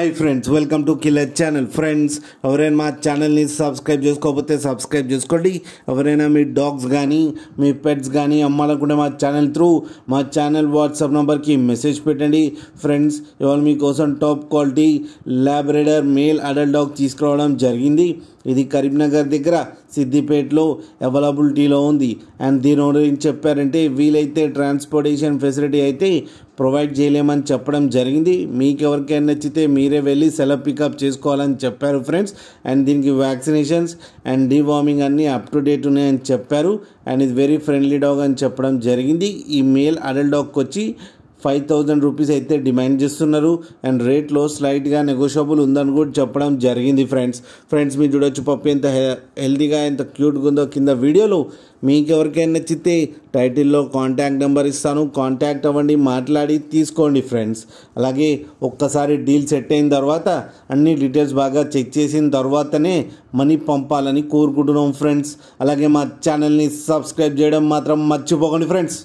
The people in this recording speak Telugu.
Hi friends, welcome to killer channel. Friends, ఎవరైనా మా ఛానల్ని సబ్స్క్రైబ్ చేసుకోకపోతే సబ్స్క్రైబ్ చేసుకోండి. ఎవరైనా మీ డాగ్స్ కానీ మీ పెట్స్ కానీ అమ్మాలనుకుంటే మా ఛానల్ వాట్సాప్ నెంబర్కి మెసేజ్ పెట్టండి. ఫ్రెండ్స్, ఇవాళ మీకోసం top quality Labrador male adult dog తీసుకురావడం జరిగింది. ఇది కరీంనగర్ దగ్గర సిద్దిపేటలో అవైలబిలిటీలో ఉంది. అండ్ దీని ఓనర్ ఏం చెప్పారంటే, వీలైతే ట్రాన్స్పోర్టేషన్ ఫెసిలిటీ అయితే ప్రొవైడ్ చేయలేమని చెప్పడం జరిగింది. మీకు ఎవరికైనా నచ్చితే మీరే వెళ్ళి సెలవు పికప్ చేసుకోవాలని చెప్పారు ఫ్రెండ్స్. అండ్ దీనికి వ్యాక్సినేషన్స్ అండ్ డీవార్మింగ్ అన్నీ అప్ టు డేట్ ఉన్నాయని చెప్పారు. అండ్ ఇది వెరీ ఫ్రెండ్లీ డాగ్ అని చెప్పడం జరిగింది. ఈ మేల్ అడల్ట్ డాగ్కి వచ్చి 5,000 రూపీస్ అయితే డిమాండ్ చేస్తున్నారు. అండ్ రేట్లో స్లైట్గా నెగోషియబుల్ ఉందని కూడా చెప్పడం జరిగింది. ఫ్రెండ్స్ మీరు చూడొచ్చు పప్పి ఎంత హెల్తీగా ఎంత క్యూట్గా ఉందో కింద వీడియోలో. మీకు ఎవరికైనా నచ్చితే టైటిల్లో కాంటాక్ట్ నెంబర్ ఇస్తాను, కాంటాక్ట్ అవ్వండి, మాట్లాడి తీసుకోండి ఫ్రెండ్స్. అలాగే ఒక్కసారి డీల్ సెట్ అయిన తర్వాత అన్ని డీటెయిల్స్ బాగా చెక్ చేసిన తర్వాతనే మనీ పంపాలని కోరుకుంటున్నాం ఫ్రెండ్స్. అలాగే మా ఛానల్ని సబ్స్క్రైబ్ చేయడం మాత్రం మర్చిపోకండి ఫ్రెండ్స్.